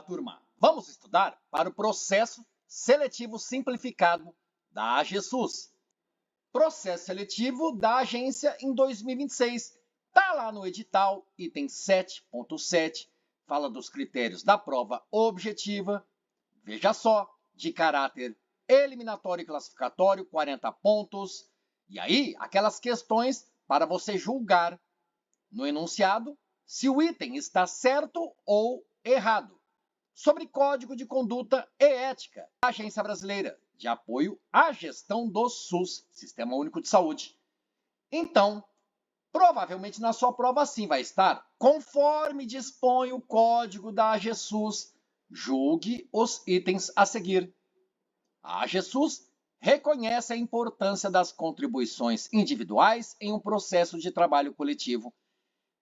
turma! Vamos estudar para o processo seletivo simplificado da AGESUS. Processo seletivo da agência em 2026. Está lá no edital, item 7.7, fala dos critérios da prova objetiva. Veja só, de caráter eliminatório e classificatório, 40 pontos. E aí, aquelas questões para você julgar no enunciado se o item está certo ou errado. Sobre Código de Conduta e Ética da Agência Brasileira de Apoio à Gestão do SUS, Sistema Único de Saúde. Então, provavelmente na sua prova assim vai estar: conforme dispõe o código da AGESUS, julgue os itens a seguir. A AGESUS reconhece a importância das contribuições individuais em um processo de trabalho coletivo,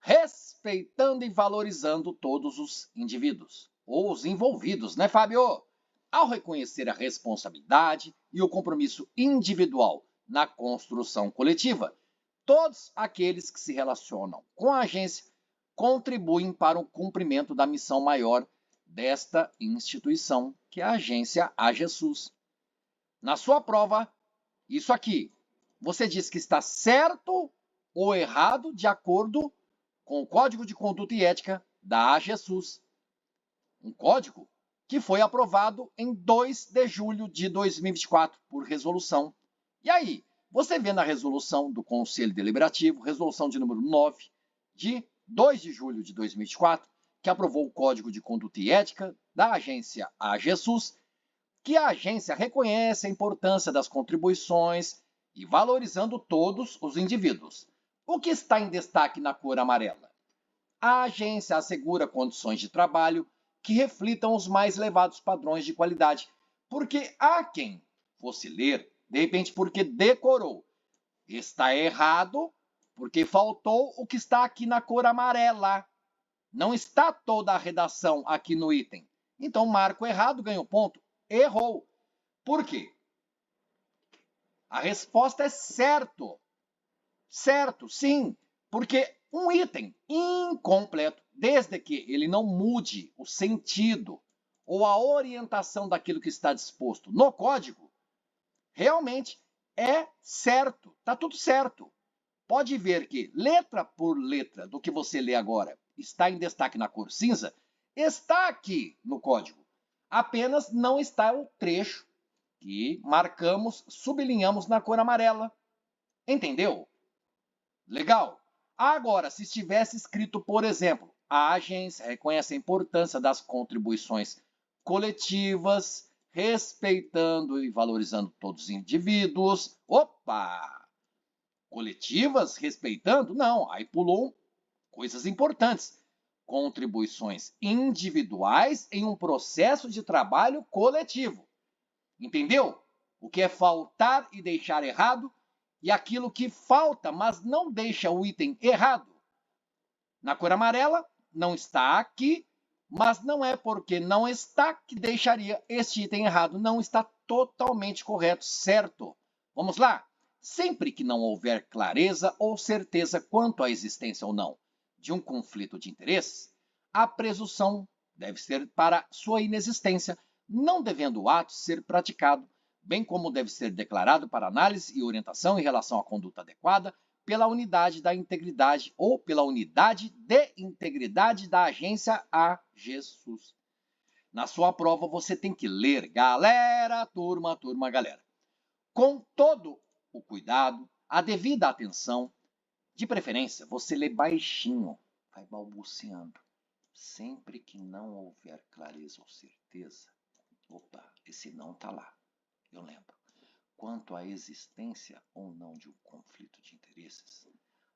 respeitando e valorizando todos os indivíduos, ou os envolvidos, né, Fábio? Ao reconhecer a responsabilidade e o compromisso individual na construção coletiva, todos aqueles que se relacionam com a agência contribuem para o cumprimento da missão maior desta instituição, que é a agência AGESUS. Na sua prova, isso aqui, você diz que está certo ou errado de acordo com o Código de Conduta e Ética da AGESUS. Um código que foi aprovado em 2 de julho de 2024 por resolução. E aí, você vê na resolução do Conselho Deliberativo, resolução de número 9, de 2 de julho de 2024, que aprovou o Código de Conduta e Ética da agência AGESUS, que a agência reconhece a importância das contribuições e valorizando todos os indivíduos. O que está em destaque na cor amarela? A agência assegura condições de trabalho que reflitam os mais elevados padrões de qualidade, porque há quem fosse ler, de repente porque decorou. Está errado porque faltou o que está aqui na cor amarela. Não está toda a redação aqui no item. Então, marco errado, ganho ponto. Errou. Por quê? A resposta é certo. Certo, sim, porque um item incompleto, desde que ele não mude o sentido ou a orientação daquilo que está disposto no código, realmente é certo, está tudo certo. Pode ver que letra por letra do que você lê agora está em destaque na cor cinza, está aqui no código. Apenas não está o trecho que marcamos, sublinhamos na cor amarela. Entendeu? Legal. Agora, se estivesse escrito, por exemplo, a agência reconhece a importância das contribuições coletivas, respeitando e valorizando todos os indivíduos. Opa! Coletivas, respeitando? Não, aí pulou coisas importantes. Contribuições individuais em um processo de trabalho coletivo. Entendeu? O que é faltar e deixar errado e aquilo que falta, mas não deixa o item errado. Na cor amarela, não está aqui, mas não é porque não está que deixaria este item errado. Não está totalmente correto, certo? Vamos lá? Sempre que não houver clareza ou certeza quanto à existência ou não de um conflito de interesses, a presunção deve ser para sua inexistência, não devendo o ato ser praticado, bem como deve ser declarado para análise e orientação em relação à conduta adequada pela unidade da integridade ou pela unidade de integridade da agência AGESUS. Na sua prova você tem que ler, galera, turma, galera, com todo o cuidado, a devida atenção, de preferência você lê baixinho, vai balbuciando. Sempre que não houver clareza ou certeza, opa, esse não está lá. Eu lembro. Quanto à existência ou não de um conflito de interesses,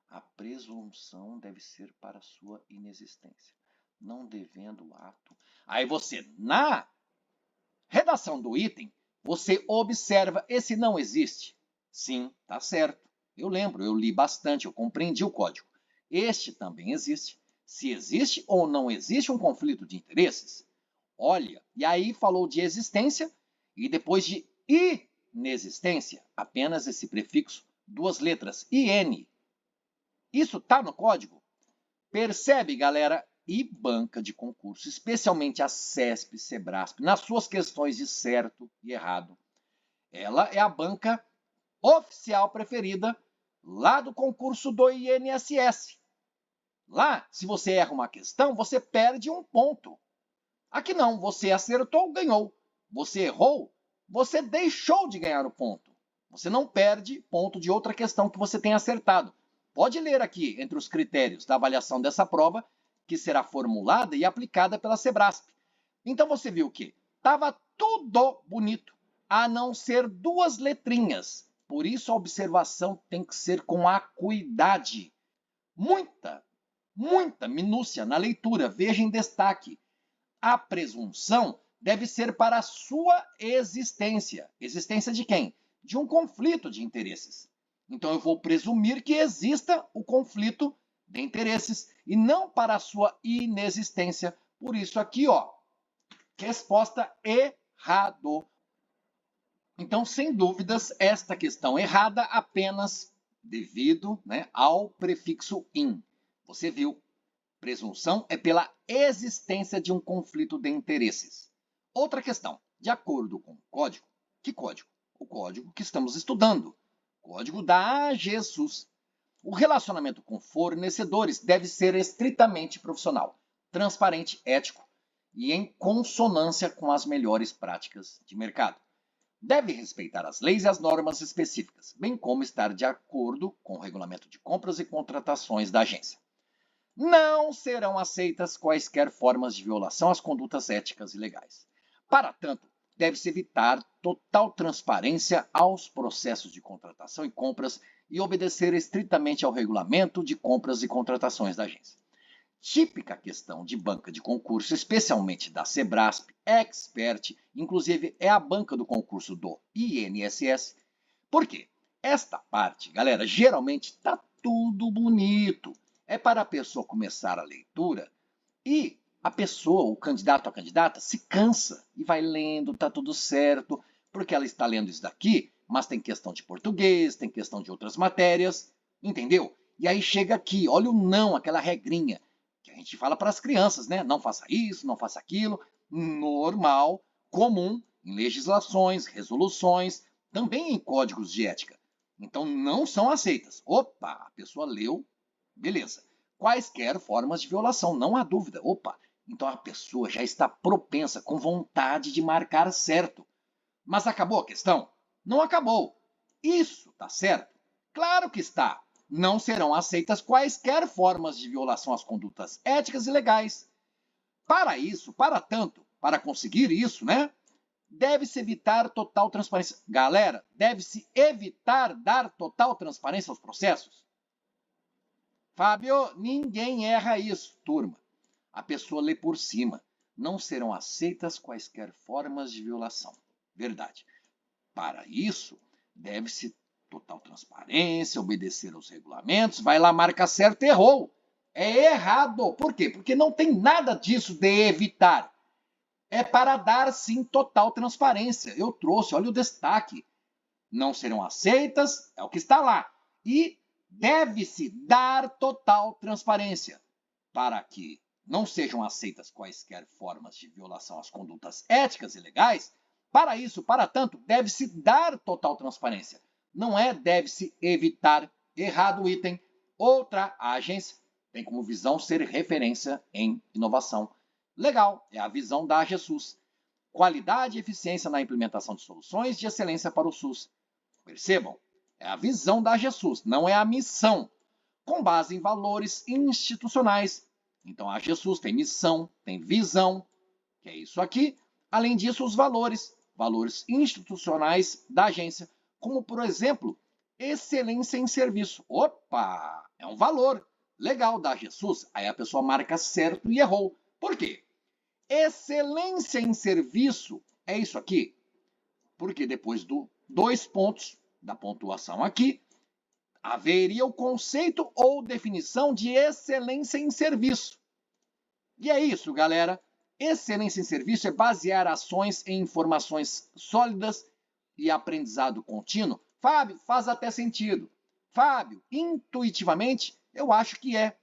a presunção deve ser para sua inexistência, não devendo o ato. Aí você, na redação do item, você observa, esse não existe. Sim, tá certo. Eu lembro, eu li bastante, eu compreendi o código. Este também existe. Se existe ou não existe um conflito de interesses, olha, e aí falou de existência e depois de inexistência, apenas esse prefixo, 2 letras, IN. Isso está no código? Percebe, galera, e banca de concurso, especialmente a CESP, SEBRASP, nas suas questões de certo e errado. Ela é a banca oficial preferida lá do concurso do INSS. Lá, se você erra uma questão, você perde um ponto. Aqui não, você acertou, ganhou. Você errou, você deixou de ganhar o ponto. Você não perde ponto de outra questão que você tenha acertado. Pode ler aqui entre os critérios da avaliação dessa prova, que será formulada e aplicada pela SEBRASP. Então você viu que estava tudo bonito, a não ser duas letrinhas. Por isso a observação tem que ser com acuidade. Muita minúcia na leitura. Veja em destaque. A presunção deve ser para a sua existência. Existência de quem? De um conflito de interesses. Então eu vou presumir que exista o conflito de interesses e não para a sua inexistência. Por isso aqui, ó, resposta errado. Então, sem dúvidas, esta questão errada apenas devido, ao prefixo in. Você viu, presunção é pela existência de um conflito de interesses. Outra questão, de acordo com o código. Que código? O código que estamos estudando. Código da AGESUS. O relacionamento com fornecedores deve ser estritamente profissional, transparente, ético e em consonância com as melhores práticas de mercado. Deve respeitar as leis e as normas específicas, bem como estar de acordo com o regulamento de compras e contratações da agência. Não serão aceitas quaisquer formas de violação às condutas éticas e legais. Para tanto, deve-se evitar total transparência aos processos de contratação e compras e obedecer estritamente ao regulamento de compras e contratações da agência. Típica questão de banca de concurso, especialmente da SEBRASP, Expert, inclusive é a banca do concurso do INSS. Por quê? Esta parte, galera, geralmente está tudo bonito. É para a pessoa começar a leitura e a pessoa, o candidato ou a candidata, se cansa e vai lendo, tá tudo certo, porque ela está lendo isso daqui, mas tem questão de português, tem questão de outras matérias, entendeu? E aí chega aqui, olha o não, aquela regrinha, que a gente fala para as crianças, né? Não faça isso, não faça aquilo, normal, comum em legislações, resoluções, também em códigos de ética. Então não são aceitas. Opa, a pessoa leu, beleza. Quaisquer formas de violação, não há dúvida. Opa, então a pessoa já está propensa, com vontade de marcar certo. Mas acabou a questão? Não acabou. Isso está certo? Claro que está. Não serão aceitas quaisquer formas de violação às condutas éticas e legais. Para isso, para tanto, para conseguir isso, deve-se evitar total transparência. Galera, deve-se evitar dar total transparência aos processos. Fábio, ninguém erra isso, turma. A pessoa lê por cima. Não serão aceitas quaisquer formas de violação. Verdade. Para isso, deve-se total transparência, obedecer aos regulamentos. Vai lá, marca certo, errou. É errado. Por quê? Porque não tem nada disso de evitar. É para dar, sim, total transparência. Eu trouxe, olha o destaque. Não serão aceitas, é o que está lá. E deve-se dar total transparência para que não sejam aceitas quaisquer formas de violação às condutas éticas e legais. Para isso, para tanto, deve-se dar total transparência. Não é deve-se evitar. Errado o item. Outra, a agência tem como visão ser referência em inovação. Legal, é a visão da AGESUS. Qualidade e eficiência na implementação de soluções de excelência para o SUS. Percebam? É a visão da AGESUS, não é a missão, com base em valores institucionais. Então, a AGESUS tem missão, tem visão, que é isso aqui. Além disso, os valores institucionais da agência, como, por exemplo, excelência em serviço. Opa, é um valor legal da AGESUS. Aí a pessoa marca certo e errou. Por quê? Excelência em serviço é isso aqui. Porque depois do 2 pontos da pontuação aqui, haveria o conceito ou definição de excelência em serviço. E é isso, galera. Excelência em serviço é basear ações em informações sólidas e aprendizado contínuo. Fábio, faz até sentido. Fábio, intuitivamente, eu acho que é.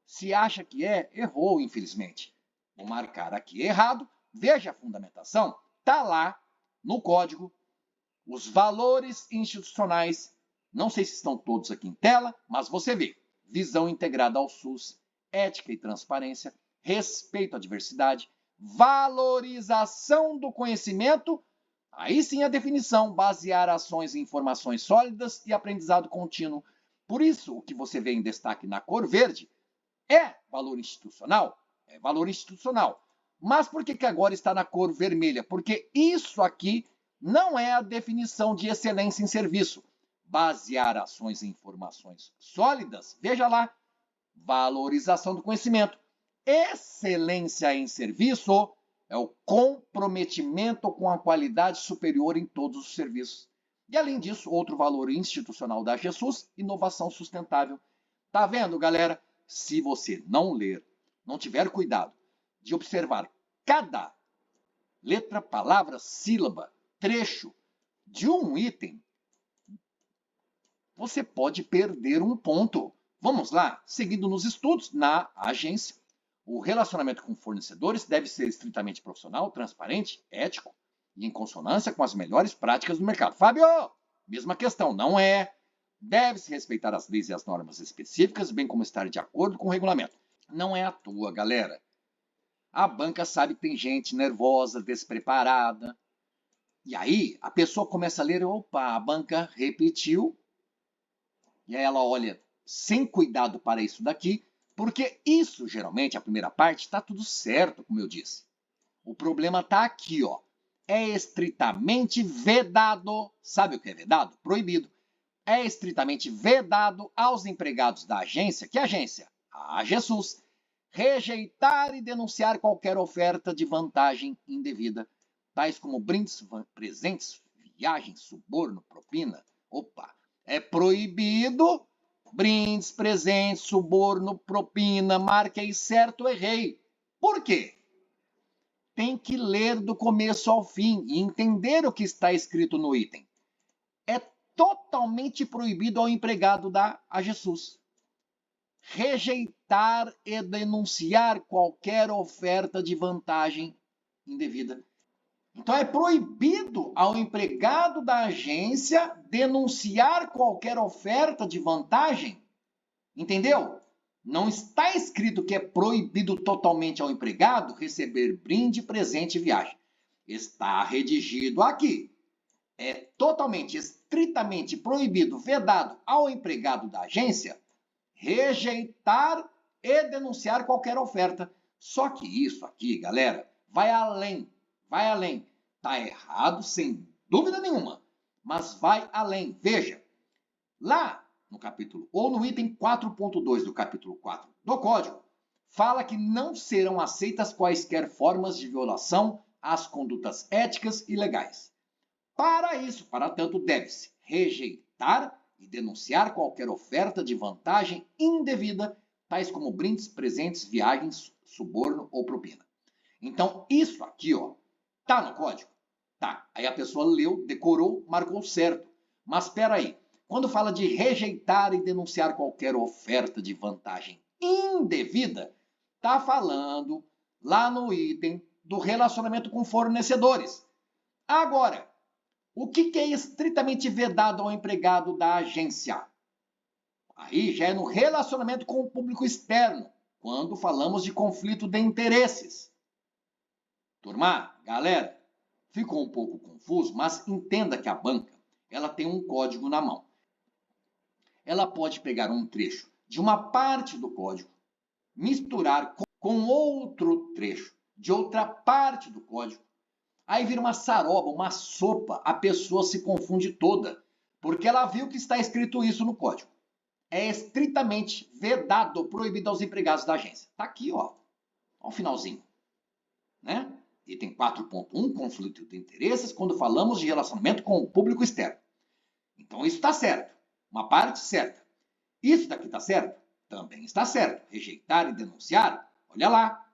Se acha que é, errou, infelizmente. Vou marcar aqui errado. Veja a fundamentação. Está lá no código. Os valores institucionais. Não sei se estão todos aqui em tela, mas você vê. Visão integrada ao SUS, ética e transparência, respeito à diversidade, valorização do conhecimento. Aí sim a definição, basear ações em informações sólidas e aprendizado contínuo. Por isso, o que você vê em destaque na cor verde é valor institucional. É valor institucional. Mas por que agora está na cor vermelha? Porque isso aqui não é a definição de excelência em serviço. Basear ações em informações sólidas, veja lá, valorização do conhecimento. Excelência em serviço é o comprometimento com a qualidade superior em todos os serviços. E além disso, outro valor institucional da Jesus, inovação sustentável. Tá vendo, galera? Se você não ler, não tiver cuidado de observar cada letra, palavra, sílaba, trecho de um item, você pode perder um ponto. Vamos lá, seguindo nos estudos, na agência, o relacionamento com fornecedores deve ser estritamente profissional, transparente, ético e em consonância com as melhores práticas do mercado. Fábio, mesma questão, não é? Deve-se respeitar as leis e as normas específicas, bem como estar de acordo com o regulamento. Não é à toa, galera. A banca sabe que tem gente nervosa, despreparada. E aí, a pessoa começa a ler, opa, a banca repetiu. E aí ela olha sem cuidado para isso daqui, porque isso, geralmente, a primeira parte, está tudo certo, como eu disse. O problema está aqui, ó. É estritamente vedado. Sabe o que é vedado? Proibido. É estritamente vedado aos empregados da agência, que agência? A Jesus, rejeitar e denunciar qualquer oferta de vantagem indevida, tais como brindes, presentes, viagens, suborno, propina. Opa, é proibido brindes, presentes, suborno, propina, marquei certo, errei. Por quê? Tem que ler do começo ao fim e entender o que está escrito no item. É totalmente proibido ao empregado da Jesus rejeitar e denunciar qualquer oferta de vantagem indevida. Então é proibido ao empregado da agência denunciar qualquer oferta de vantagem. Entendeu? Não está escrito que é proibido totalmente ao empregado receber brinde, presente e viagem. Está redigido aqui. É totalmente, estritamente proibido, vedado ao empregado da agência rejeitar e denunciar qualquer oferta. Só que isso aqui, galera, vai além. Vai além. Está errado, sem dúvida nenhuma. Mas vai além. Veja, lá no capítulo, ou no item 4.2 do capítulo 4 do Código, fala que não serão aceitas quaisquer formas de violação às condutas éticas e legais. Para isso, para tanto, deve-se rejeitar e denunciar qualquer oferta de vantagem indevida, tais como brindes, presentes, viagens, suborno ou propina. Então, isso aqui, ó, tá no código? Tá. Aí a pessoa leu, decorou, marcou certo. Mas espera aí. Quando fala de rejeitar e denunciar qualquer oferta de vantagem indevida, tá falando lá no item do relacionamento com fornecedores. Agora, o que é estritamente vedado ao empregado da agência? Aí já é no relacionamento com o público externo, quando falamos de conflito de interesses. Turma, galera, ficou um pouco confuso, mas entenda que a banca ela tem um código na mão. Ela pode pegar um trecho de uma parte do código, misturar com outro trecho de outra parte do código. Aí vira uma saroba, uma sopa, a pessoa se confunde toda, porque ela viu que está escrito isso no código. É estritamente vedado, proibido aos empregados da agência. Está aqui, ó. Ó o finalzinho. Né? Item 4.1, conflito de interesses, quando falamos de relacionamento com o público externo. Então isso está certo. Uma parte certa. Isso daqui está certo? Também está certo. Rejeitar e denunciar, olha lá.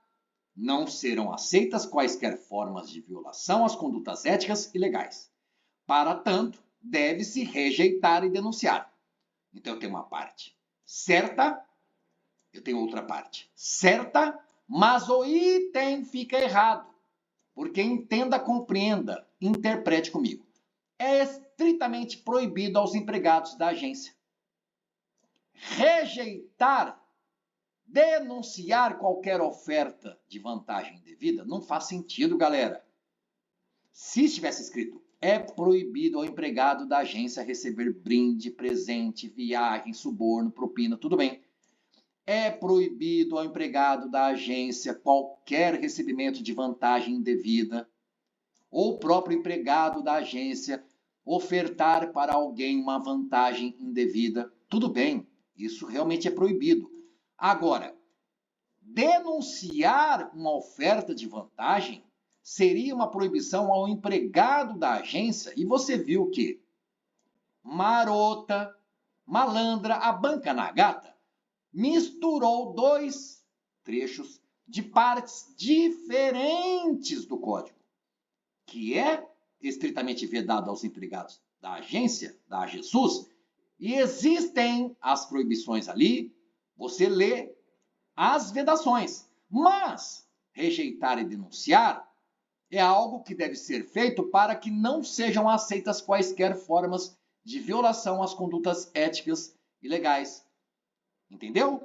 Não serão aceitas quaisquer formas de violação às condutas éticas e legais. Para tanto, deve-se rejeitar e denunciar. Então, eu tenho uma parte certa eu tenho outra parte. Certa, mas o item fica errado. Porque entenda, compreenda, interprete comigo. É estritamente proibido aos empregados da agência rejeitar, denunciar qualquer oferta de vantagem indevida. Não faz sentido, galera. Se estivesse escrito, é proibido ao empregado da agência receber brinde, presente, viagem, suborno, propina, tudo bem. É proibido ao empregado da agência qualquer recebimento de vantagem indevida, ou o próprio empregado da agência ofertar para alguém uma vantagem indevida. Tudo bem, isso realmente é proibido. Agora, denunciar uma oferta de vantagem seria uma proibição ao empregado da agência. E você viu que marota, malandra, a banca na gata, misturou dois trechos de partes diferentes do código, que é estritamente vedado aos empregados da agência, da AGESUS, e existem as proibições ali, você lê as vedações, mas rejeitar e denunciar é algo que deve ser feito para que não sejam aceitas quaisquer formas de violação às condutas éticas e legais. Entendeu?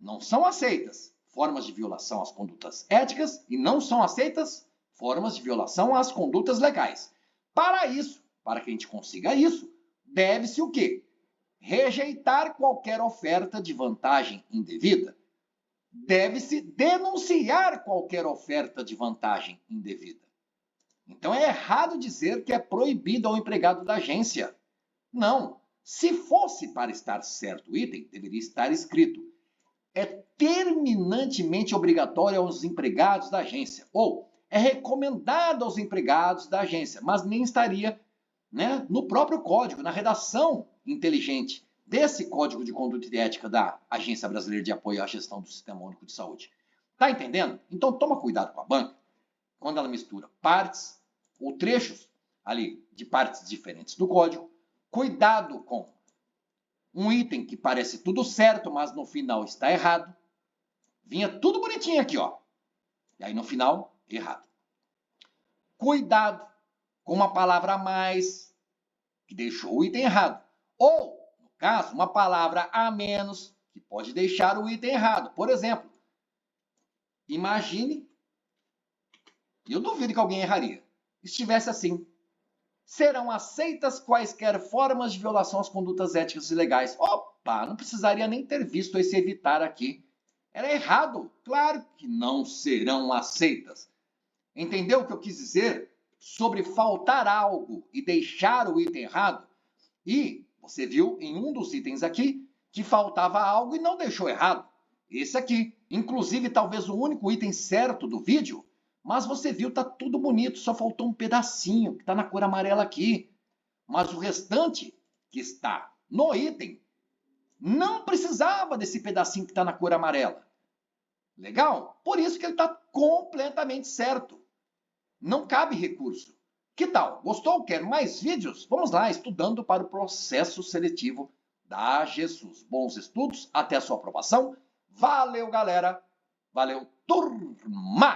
Não são aceitas formas de violação às condutas éticas e não são aceitas formas de violação às condutas legais. Para isso, para que a gente consiga isso, deve-se o quê? Rejeitar qualquer oferta de vantagem indevida. Deve-se denunciar qualquer oferta de vantagem indevida. Então é errado dizer que é proibido ao empregado da agência. Não. Se fosse para estar certo o item, deveria estar escrito: é terminantemente obrigatório aos empregados da agência, ou é recomendado aos empregados da agência, mas nem estaria, né, no próprio código, na redação inteligente desse Código de Conduta e Ética da Agência Brasileira de Apoio à Gestão do Sistema Único de Saúde. Tá entendendo? Então toma cuidado com a banca quando ela mistura partes ou trechos ali de partes diferentes do código. Cuidado com um item que parece tudo certo, mas no final está errado. Vinha tudo bonitinho aqui, ó. E aí no final, errado. Cuidado com uma palavra a mais que deixou o item errado. Ou, no caso, uma palavra a menos que pode deixar o item errado. Por exemplo, imagine, eu duvido que alguém erraria, estivesse assim: serão aceitas quaisquer formas de violação às condutas éticas e legais. Opa, não precisaria nem ter visto esse evitar aqui. Era errado. Claro que não serão aceitas. Entendeu o que eu quis dizer sobre faltar algo e deixar o item errado? E você viu em um dos itens aqui que faltava algo e não deixou errado. Esse aqui. Inclusive, talvez o único item certo do vídeo. Mas você viu, tá tudo bonito, só faltou um pedacinho, que está na cor amarela aqui. Mas o restante, que está no item, não precisava desse pedacinho que está na cor amarela. Legal? Por isso que ele está completamente certo. Não cabe recurso. Que tal? Gostou? Quer mais vídeos? Vamos lá, estudando para o processo seletivo da AGESUS. Bons estudos, até a sua aprovação. Valeu, galera. Valeu, turma!